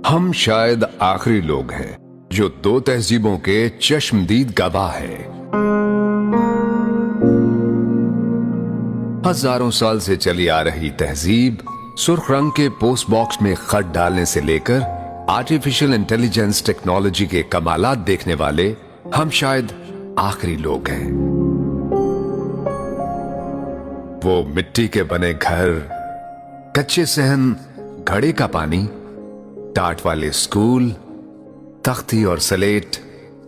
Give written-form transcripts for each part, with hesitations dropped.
ہم شاید آخری لوگ ہیں جو دو تہذیبوں کے چشمدید گواہ ہیں۔ ہزاروں سال سے چلی آ رہی تہذیب، سرخ رنگ کے پوسٹ باکس میں خط ڈالنے سے لے کر آرٹیفیشل انٹیلیجنس ٹیکنالوجی کے کمالات دیکھنے والے ہم شاید آخری لوگ ہیں۔ وہ مٹی کے بنے گھر، کچے صحن، گھڑے کا پانی، ٹاٹ والے اسکول، تختی اور سلیٹ،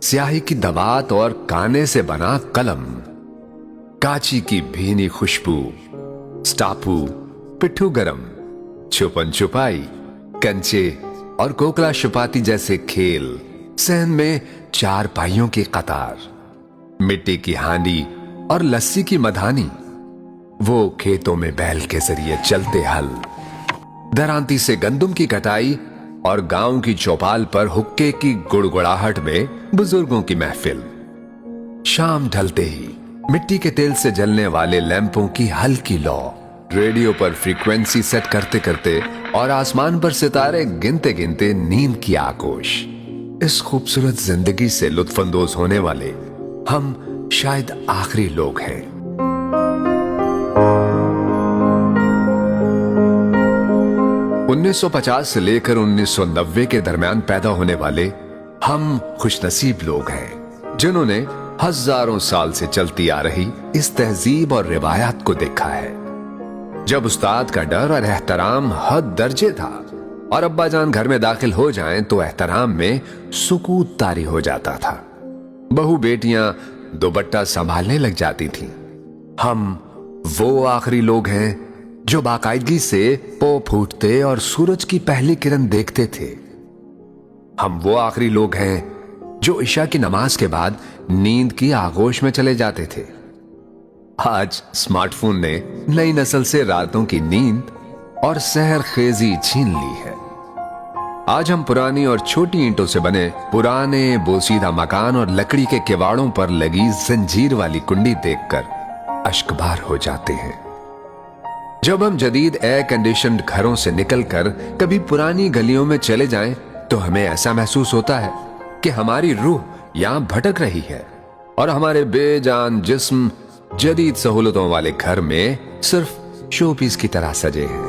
سیاہی کی دوات اور کانے سے بنا قلم، کاچی کی بھینی خوشبو، سٹاپو، پٹھو گرم، چھپن چھپائی، کنچے اور کوکلا شپاتی جیسے کھیل، صحن میں چار پائیوں کی قطار، مٹی کی ہانڈی اور لسی کی مدھانی، وہ کھیتوں میں بیل کے ذریعے چلتے ہل، درانتی سے گندم کی کٹائی اور گاؤں کی چوپال پر حکے کی گڑگڑاہٹ میں بزرگوں کی محفل، شام ڈھلتے ہی مٹی کے تیل سے جلنے والے لیمپوں کی ہلکی لو، ریڈیو پر فریکوینسی سیٹ کرتے کرتے اور آسمان پر ستارے گنتے گنتے نیند کی آگوش۔ اس خوبصورت زندگی سے لطف اندوز ہونے والے ہم شاید آخری لوگ ہیں۔ 1950 سے لے کر 1990 کے درمیان پیدا ہونے والے ہم خوش نصیب لوگ ہیں جنہوں نے ہزاروں سال سے چلتی آ رہی اس تہذیب اور روایات کو دیکھا ہے۔ جب استاد کا ڈر اور احترام حد درجے تھا اور ابا جان گھر میں داخل ہو جائیں تو احترام میں سکوت طاری ہو جاتا تھا، بہو بیٹیاں دوپٹہ سنبھالنے لگ جاتی تھیں۔ ہم وہ آخری لوگ ہیں جو باقاعدگی سے پو پھوٹتے اور سورج کی پہلی کرن دیکھتے تھے۔ ہم وہ آخری لوگ ہیں جو عشاء کی نماز کے بعد نیند کی آغوش میں چلے جاتے تھے۔ آج اسمارٹ فون نے نئی نسل سے راتوں کی نیند اور سحر خیزی چھین لی ہے۔ آج ہم پرانی اور چھوٹی اینٹوں سے بنے پرانے بوسیدہ مکان اور لکڑی کے کواڑوں پر لگی زنجیر والی کنڈی دیکھ کر اشکبار ہو جاتے ہیں۔ جب ہم جدید ایئر کنڈیشنڈ گھروں سے نکل کر کبھی پرانی گلیوں میں چلے جائیں تو ہمیں ایسا محسوس ہوتا ہے کہ ہماری روح یہاں بھٹک رہی ہے اور ہمارے بے جان جسم جدید سہولتوں والے گھر میں صرف شو پیس کی طرح سجے ہیں۔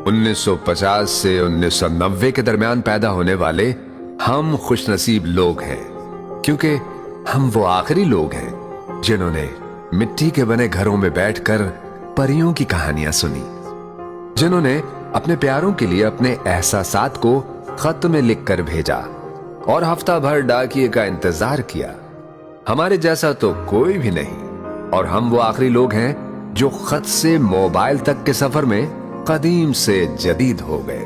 1950 سے 1990 کے درمیان پیدا ہونے والے ہم خوش نصیب لوگ ہیں کیونکہ ہم وہ آخری لوگ ہیں جنہوں نے مٹی کے بنے گھروں میں بیٹھ کر پریوں کی کہانیاں سنی، جنہوں نے اپنے پیاروں کے لیے اپنے احساسات کو خط میں لکھ کر بھیجا اور ہفتہ بھر ڈاکیے کا انتظار کیا۔ ہمارے جیسا تو کوئی بھی نہیں، اور ہم وہ آخری لوگ ہیں جو خط سے موبائل تک کے سفر میں قدیم سے جدید ہو گئے۔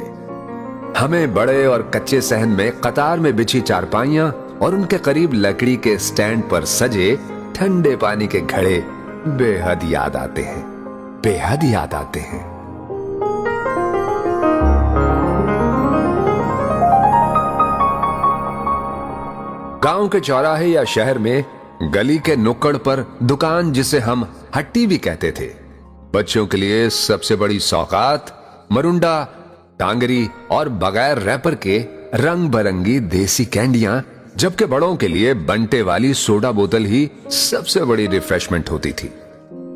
ہمیں بڑے اور کچے صحن میں قطار میں بچھی چارپائیاں اور ان کے قریب لکڑی کے سٹینڈ پر سجے ٹھنڈے پانی کے گھڑے بے حد یاد آتے ہیں، بے حد یاد آتے ہیں۔ گاؤں کے چوراہے یا شہر میں گلی کے نکڑ پر دکان، جسے ہم ہٹی بھی کہتے تھے، بچوں کے لیے سب سے بڑی سوغات مرونڈا، ٹانگری اور بغیر ریپر کے رنگ برنگی دیسی کینڈیاں، جبکہ بڑوں کے لیے بنٹے والی سوڈا بوتل ہی سب سے بڑی ریفریشمنٹ ہوتی تھی۔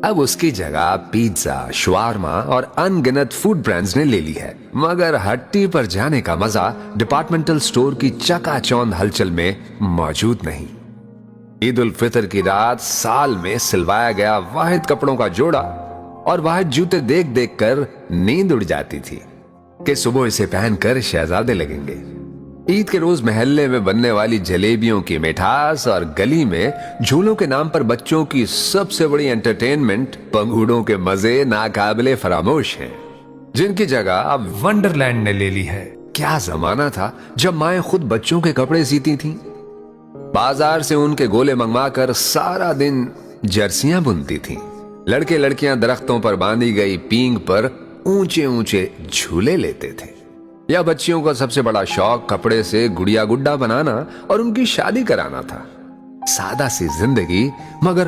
اب اس کی جگہ پیزا، شوارما اور ان گنت فوڈ برانڈز نے لے لی ہے، مگر ہٹی پر جانے کا مزہ ڈپارٹمنٹل سٹور کی چکا چوند ہلچل میں موجود نہیں۔ عید الفطر کی رات سال میں سلوایا گیا واحد کپڑوں کا جوڑا اور واحد جوتے دیکھ دیکھ کر نیند اڑ جاتی تھی کہ صبح اسے پہن کر شہزادے لگیں گے۔ عید کے روز محلے میں بننے والی جلیبیوں کی مٹھاس اور گلی میں جھولوں کے نام پر بچوں کی سب سے بڑی انٹرٹینمنٹ پنگوڑوں کے مزے ناقابل فراموش ہیں، جن کی جگہ اب ونڈرلینڈ نے لے لی ہے۔ کیا زمانہ تھا جب مائیں خود بچوں کے کپڑے سیتی تھیں، بازار سے ان کے گولے منگوا کر سارا دن جرسیاں بنتی تھیں، لڑکے لڑکیاں درختوں پر باندھی گئی پینگ پر اونچے اونچے جھولے لیتے تھے، یا بچیوں کا سب سے بڑا شوق کپڑے سے گڑیا گڈا بنانا اور ان کی شادی کرانا تھا۔ سادہ سی زندگی مگر